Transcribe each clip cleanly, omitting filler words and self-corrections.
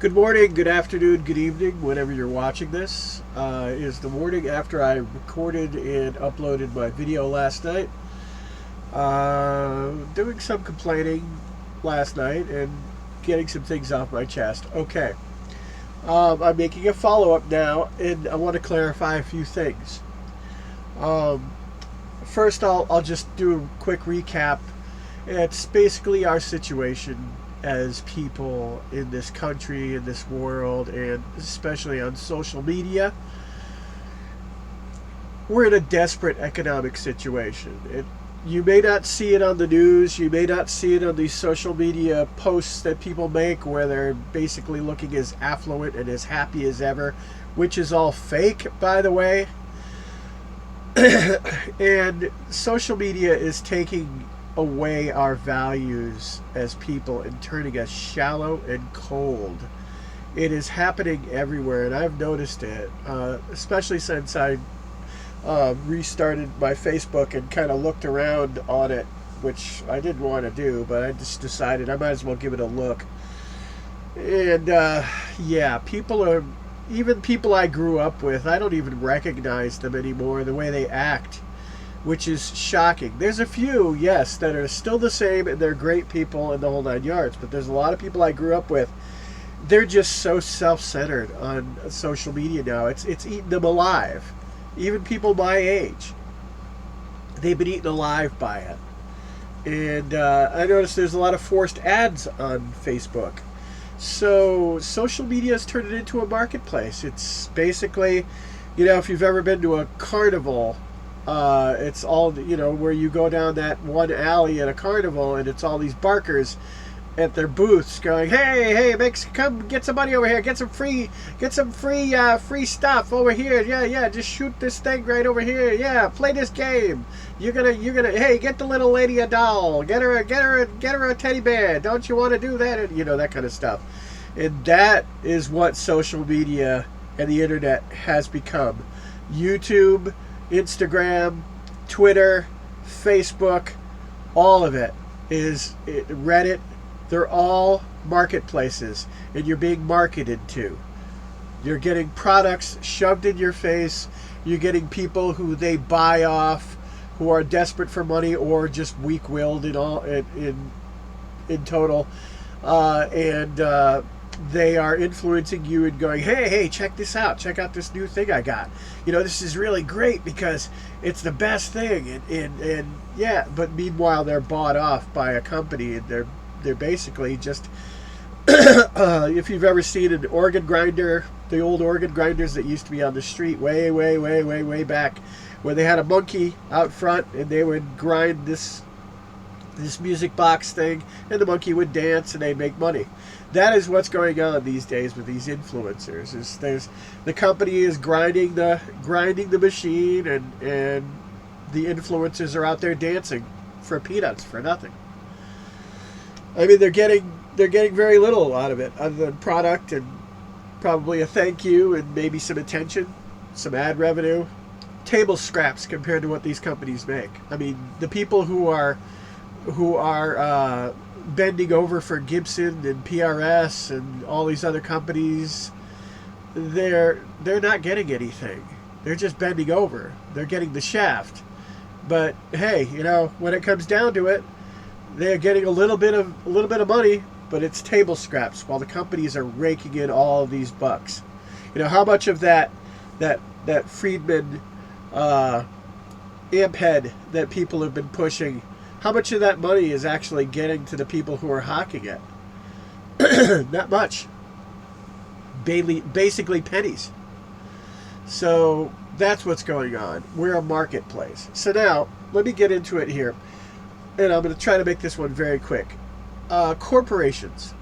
Good morning, good afternoon, good evening, whenever you're watching this. Is the morning after I recorded and uploaded my video last night. Doing some complaining last night and getting some things off my chest. Okay. I'm making a follow-up now, and I want to clarify a few things. Um, First, I'll just do a quick recap. It's basically our situation as people in this country, in this world, and especially on social media. We're in a desperate economic situation. You may not see it on the news, you may not see it on these social media posts that people make where they're basically looking as affluent and as happy as ever, which is all fake, by the way. And social media is taking away our values as people and turning us shallow and cold. It is happening everywhere, and I've noticed it, especially since I restarted my Facebook and kind of looked around on it, which I didn't want to do, but I just decided I might as well give it a look. And yeah, even people I grew up with, I don't even recognize them anymore, the way they act, which is shocking. There's a few, yes, that are still the same, and they're great people in the whole nine yards, but there's a lot of people I grew up with. They're just so self-centered on social media now. It's eating them alive. Even people my age, they've been eaten alive by it. And I noticed there's a lot of forced ads on Facebook. So social media has turned it into a marketplace. It's basically, if you've ever been to a carnival, it's all, where you go down that one alley at a carnival and it's all these barkers at their booths going, hey, come get some money over here, get some free stuff over here, yeah, just shoot this thing right over here, yeah, play this game, you're gonna, hey, get the little lady a doll, get her a teddy bear, don't you want to do that, and that kind of stuff. And that is what social media and the internet has become. YouTube, Instagram, Twitter, Facebook, all of it is Reddit. They're all marketplaces, and you're being marketed to. You're getting products shoved in your face. You're getting people who they buy off, who are desperate for money or just weak-willed in total, and they are influencing you and going, hey, check this out. Check out this new thing I got. This is really great because it's the best thing. And yeah, but meanwhile, they're bought off by a company, and they're basically just, if you've ever seen an organ grinder, the old organ grinders that used to be on the street way back, where they had a monkey out front and they would grind this music box thing, and the monkey would dance and they'd make money. That is what's going on these days with these influencers. The company is grinding the machine, and the influencers are out there dancing for peanuts, for nothing. I mean, they're getting very little out of it, other than product and probably a thank you and maybe some attention, some ad revenue, table scraps compared to what these companies make. I mean, the people who are bending over for Gibson and PRS and all these other companies, they're not getting anything. They're just bending over. They're getting the shaft. But hey, when it comes down to it, they're getting a little bit of money, but it's table scraps while the companies are raking in all of these bucks. How much of that Friedman amp head that people have been pushing, how much of that money is actually getting to the people who are hawking it? Not much. Basically pennies. So that's what's going on. We're a marketplace. So now, let me get into it here. And I'm going to try to make this one very quick. Corporations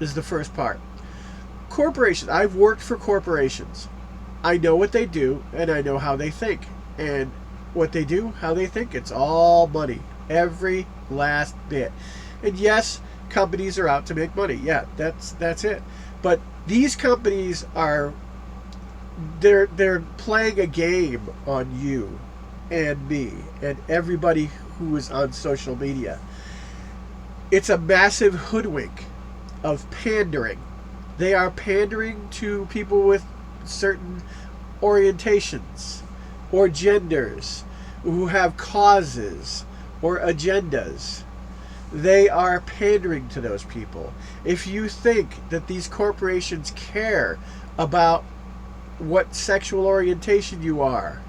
is the first part. Corporations. I've worked for corporations. I know what they do, and I know how they think. And what they do, how they think, it's all money. Every last bit. And yes, companies are out to make money. Yeah, that's it. But these companies they're playing a game on you and me and everybody who is on social media. It's a massive hoodwink of pandering. They are pandering to people with certain orientations or genders who have causes or agendas. They are pandering to those people. If you think that these corporations care about what sexual orientation you are,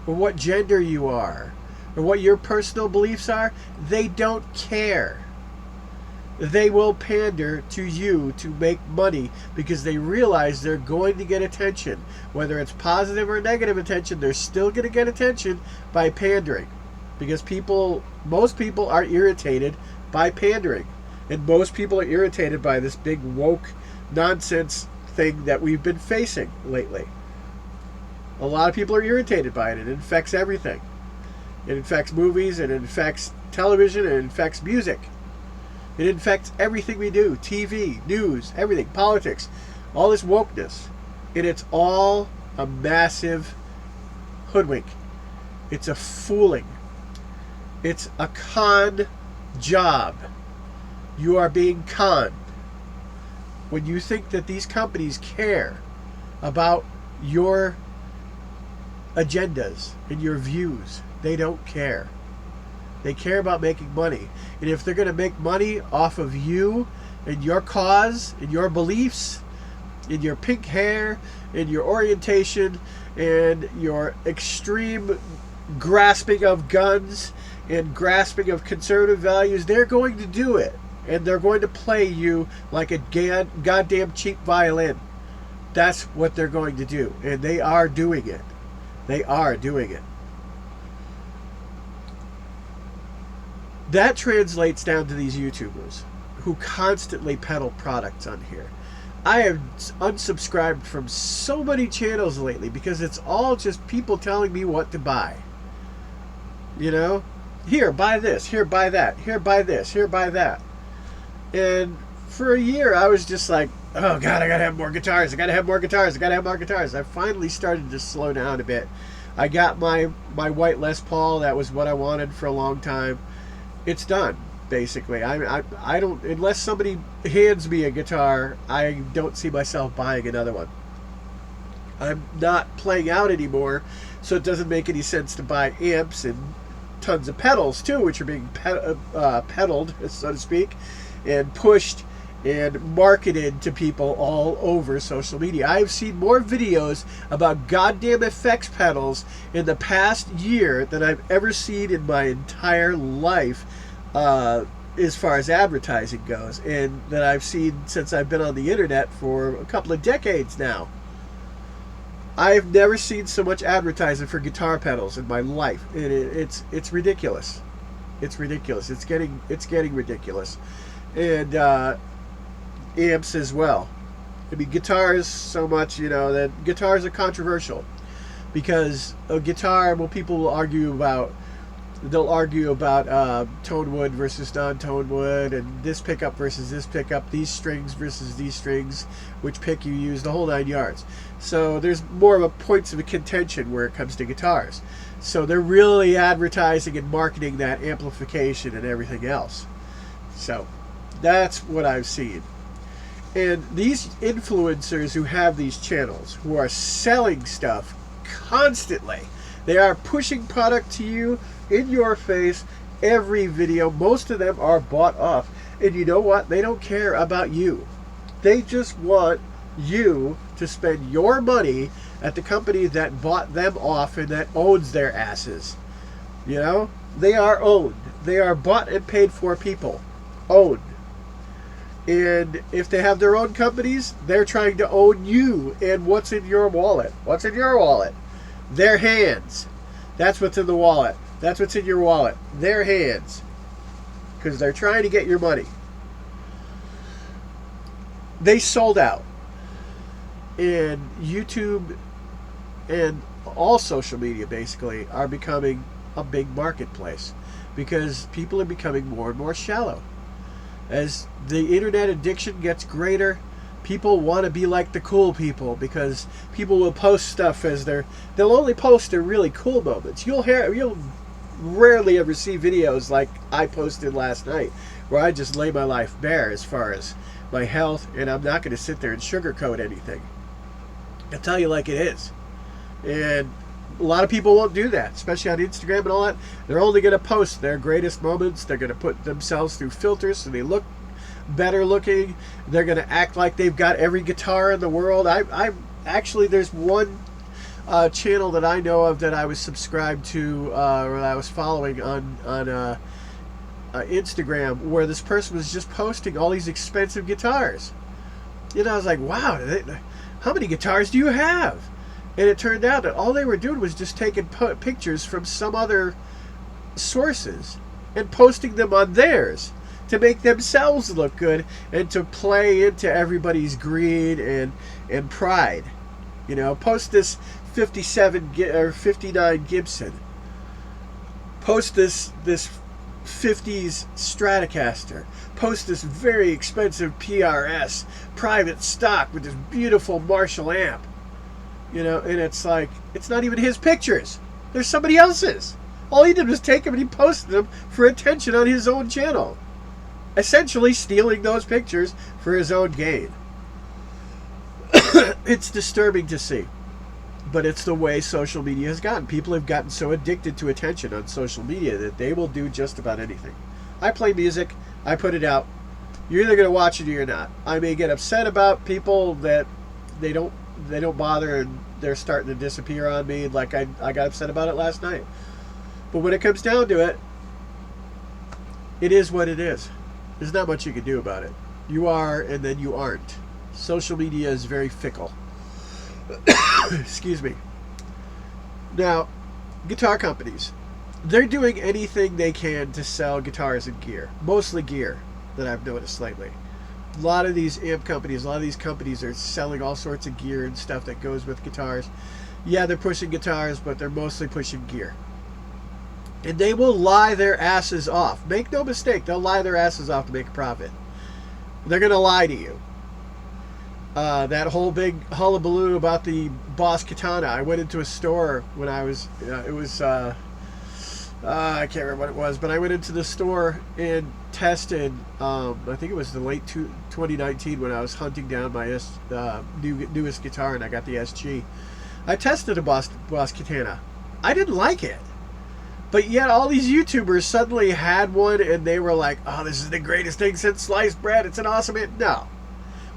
or what gender you are, or what your personal beliefs are, they don't care. They will pander to you to make money because they realize they're going to get attention. Whether it's positive or negative attention, they're still going to get attention by pandering. Because most people are irritated by pandering. And most people are irritated by this big woke nonsense thing that we've been facing lately. A lot of people are irritated by it. It infects everything. It infects movies, it infects television, it infects music. It infects everything we do. TV, news, everything, politics, all this wokeness. And it's all a massive hoodwink. It's a fooling. It's a con job. You are being conned. When you think that these companies care about your agendas and your views, they don't care. They care about making money. And if they're going to make money off of you and your cause and your beliefs and your pink hair and your orientation and your extreme grasping of guns and grasping of conservative values, they're going to do it. And they're going to play you like a goddamn cheap violin. That's what they're going to do. And they are doing it. They are doing it. That translates down to these YouTubers who constantly peddle products on here. I have unsubscribed from so many channels lately because it's all just people telling me what to buy. You know? Here, buy this. Here, buy that. Here, buy this. Here, buy that. And for a year, I was just like, oh, God, I got to have more guitars. I got to have more guitars. I got to have more guitars. I finally started to slow down a bit. I got my white Les Paul. That was what I wanted for a long time. It's done, basically. I don't, unless somebody hands me a guitar, I don't see myself buying another one. I'm not playing out anymore, so it doesn't make any sense to buy amps and tons of pedals too, which are being peddled, so to speak, and pushed and marketed to people all over social media. I've seen more videos about goddamn effects pedals in the past year than I've ever seen in my entire life, as far as advertising goes, and that I've seen since I've been on the internet for a couple of decades now. I've never seen so much advertising for guitar pedals in my life. It's ridiculous. It's ridiculous. It's getting ridiculous. And amps as well. I mean, guitars so much, you know, that guitars are controversial because a guitar, well, people will argue about, tone wood versus non-tone wood, and this pickup versus this pickup, these strings versus these strings, which pick you use, the whole 9 yards. So there's more of a points of contention where it comes to guitars. So they're really advertising and marketing that amplification and everything else. So that's what I've seen. And these influencers who have these channels, who are selling stuff constantly, they are pushing product to you in your face every video. Most of them are bought off. And you know what? They don't care about you. They just want you to spend your money at the company that bought them off and that owns their asses. You know? They are owned. They are bought and paid for people. Owned. And if they have their own companies, they're trying to own you and what's in your wallet. What's in your wallet? Their hands. That's what's in the wallet. That's what's in your wallet. Their hands. Because they're trying to get your money. They sold out. And YouTube and all social media basically are becoming a big marketplace. Because people are becoming more and more shallow. As the internet addiction gets greater, people want to be like the cool people because people will post stuff as they'll only post their really cool moments. You'll rarely ever see videos like I posted last night where I just lay my life bare as far as my health, and I'm not going to sit there and sugarcoat anything. I'll tell you like it is. And a lot of people won't do that, especially on Instagram and all that. They're only going to post their greatest moments. They're going to put themselves through filters so they look better looking. They're going to act like they've got every guitar in the world. I actually, there's one channel that I know of that I was subscribed to, or I was following on Instagram, where this person was just posting all these expensive guitars. And I was like, wow, how many guitars do you have? And it turned out that all they were doing was just taking pictures from some other sources and posting them on theirs to make themselves look good and to play into everybody's greed and pride. You know, post this 57 or 59 Gibson. Post this 50s Stratocaster. Post this very expensive PRS private stock with this beautiful Marshall amp. You know, and it's like, it's not even his pictures. They're somebody else's. All he did was take them and he posted them for attention on his own channel. Essentially stealing those pictures for his own gain. It's disturbing to see. But it's the way social media has gotten. People have gotten so addicted to attention on social media that they will do just about anything. I play music. I put it out. You're either going to watch it or you're not. I may get upset about people that they don't bother and they're starting to disappear on me, like I got upset about it last night. But when it comes down to it, it is what it is. There's not much you can do about it. You are and then you aren't. Social media is very fickle. Excuse me. Now, guitar companies, they're doing anything they can to sell guitars and gear. Mostly gear, that I've noticed lately. A lot of these amp companies, a lot of these companies are selling all sorts of gear and stuff that goes with guitars. Yeah, they're pushing guitars, but they're mostly pushing gear. And they will lie their asses off. Make no mistake, they'll lie their asses off to make a profit. They're going to lie to you. That whole big hullabaloo about the Boss Katana. I went into a store when I was, I can't remember what it was, but I went into the store and tested, I think it was the late 2019 when I was hunting down my newest guitar and I got the SG. I tested a Boss Katana. I didn't like it. But yet all these YouTubers suddenly had one and they were like, oh, this is the greatest thing since sliced bread. It's an awesome hit. No.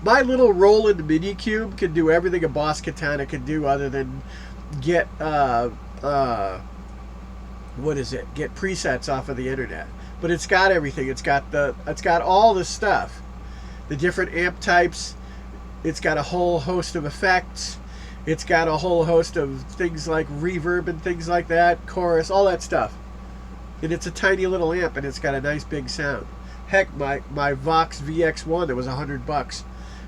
My little Roland Mini Cube can do everything a Boss Katana can do other than get, what is it? Get presets off of the internet. But it's got everything. It's got all the stuff. The different amp types. It's got a whole host of effects. It's got a whole host of things like reverb and things like that, chorus, all that stuff. And it's a tiny little amp and it's got a nice big sound. Heck, my Vox VX1 that was $100.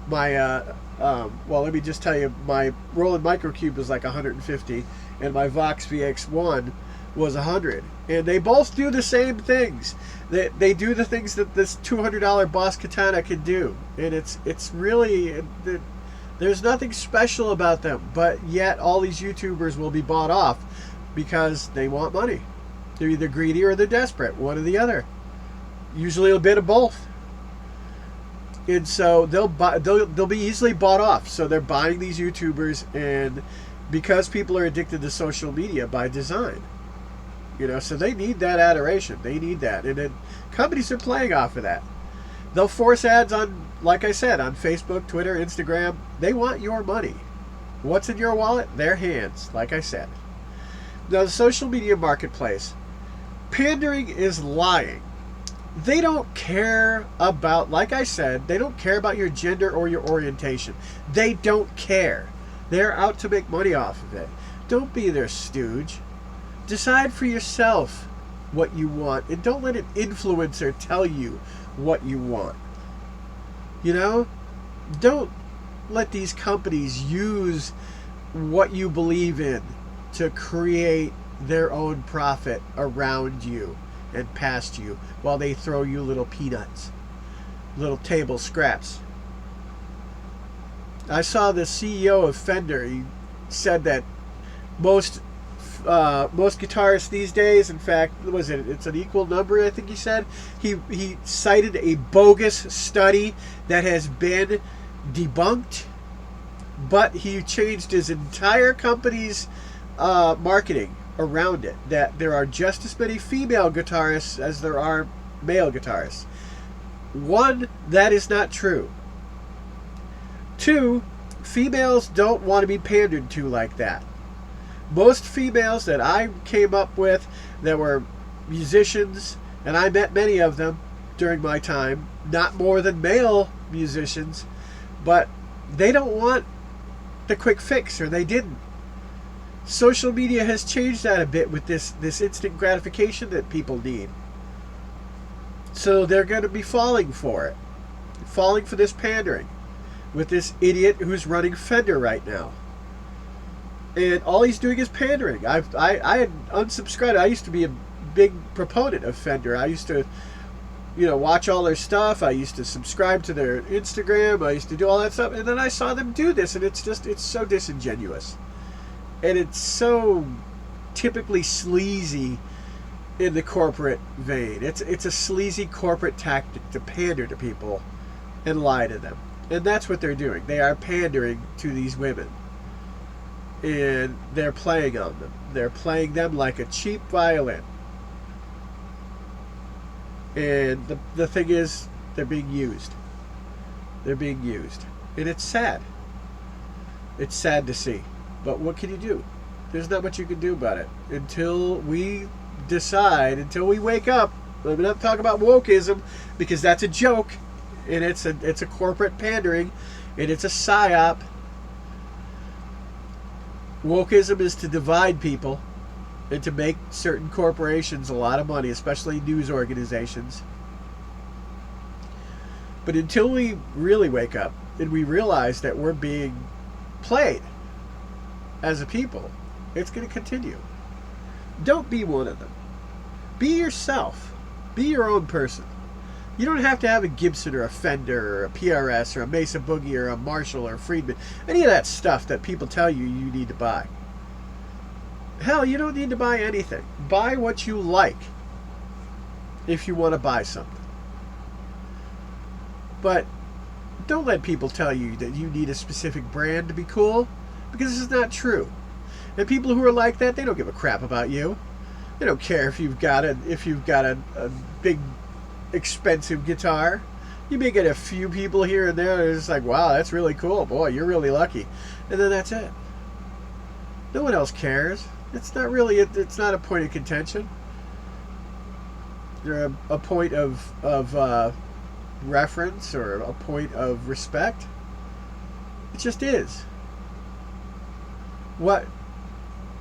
My well, let me just tell you, my Roland Microcube was like $150 and my Vox VX1 was $100, and they both do the same things. They do the things that this $200 Boss Katana can do, and it's really, there's nothing special about them. But yet all these YouTubers will be bought off because they want money. They're either greedy or they're desperate, one or the other. Usually a bit of both. And so they'll be easily bought off. So they're buying these YouTubers, and because people are addicted to social media by design. You know, so they need that adoration. They need that. And then companies are playing off of that. They'll force ads on, like I said, on Facebook, Twitter, Instagram. They want your money. What's in your wallet? Their hands, like I said. Now, the social media marketplace, pandering is lying. They don't care about, like I said, they don't care about your gender or your orientation. They don't care. They're out to make money off of it. Don't be their stooge. Decide for yourself what you want, and don't let an influencer tell you what you want. You know? Don't let these companies use what you believe in to create their own profit around you and past you while they throw you little peanuts, little table scraps. I saw the CEO of Fender. He said that most most guitarists these days, in fact, it's an equal number, I think he said. He cited a bogus study that has been debunked, but he changed his entire company's marketing around it, that there are just as many female guitarists as there are male guitarists. One, that is not true. Two, females don't want to be pandered to like that. Most females that I came up with that were musicians, and I met many of them during my time, not more than male musicians, but they don't want the quick fix, or they didn't. Social media has changed that a bit with this instant gratification that people need. So they're going to be falling for it. Falling for this pandering with this idiot who's running Fender right now. And all he's doing is pandering. I had unsubscribed. I used to be a big proponent of Fender. I used to, watch all their stuff. I used to subscribe to their Instagram. I used to do all that stuff. And then I saw them do this, and it's so disingenuous. And it's so typically sleazy in the corporate vein. It's a sleazy corporate tactic to pander to people and lie to them. And that's what they're doing. They are pandering to these women. And they're playing on them. They're playing them like a cheap violin. And the thing is, they're being used. They're being used. And it's sad. It's sad to see. But what can you do? There's not much you can do about it. Until we decide, until we wake up. I'm not talking about wokeism, because that's a joke. And it's a corporate pandering. And it's a psyop. Wokeism is to divide people and to make certain corporations a lot of money, especially news organizations. But until we really wake up and we realize that we're being played as a people, it's going to continue. Don't be one of them. Be yourself. Be your own person. You don't have to have a Gibson or a Fender or a PRS or a Mesa Boogie or a Marshall or a Friedman. Any of that stuff that people tell you need to buy. Hell, you don't need to buy anything. Buy what you like if you want to buy something. But don't let people tell you that you need a specific brand to be cool, because this is not true. And people who are like that, they don't give a crap about you. They don't care if you've got a big expensive guitar. You may get a few people here and there that are just like, wow, that's really cool. Boy, you're really lucky. And then that's it. No one else cares. It's not a point of contention. They're a point of reference or a point of respect. It just is. What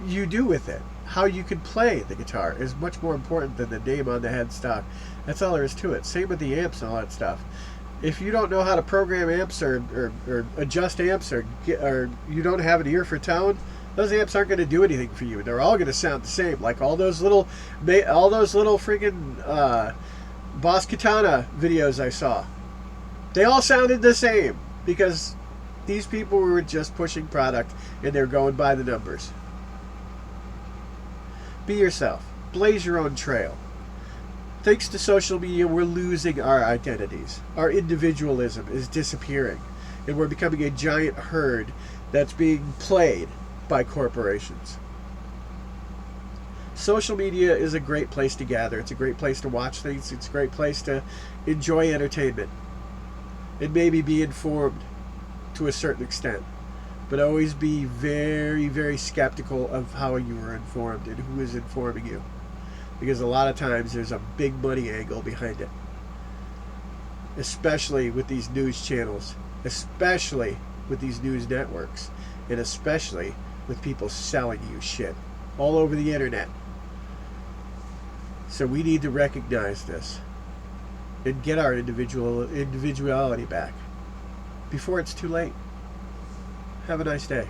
you do with it, how you can play the guitar, is much more important than the name on the headstock. That's all there is to it. Same with the amps and all that stuff. If you don't know how to program amps or adjust amps or you don't have an ear for tone, those amps aren't going to do anything for you. They're all going to sound the same. Like all those little freaking Boss Katana videos I saw. They all sounded the same because these people were just pushing product and they're going by the numbers. Be yourself. Blaze your own trail. Thanks to social media, we're losing our identities. Our individualism is disappearing. And we're becoming a giant herd that's being played by corporations. Social media is a great place to gather. It's a great place to watch things. It's a great place to enjoy entertainment. And maybe be informed to a certain extent. But always be very, very skeptical of how you are informed and who is informing you. Because a lot of times there's a big money angle behind it. Especially with these news channels. Especially with these news networks. And especially with people selling you shit all over the internet. So we need to recognize this and get our individuality back before it's too late. Have a nice day.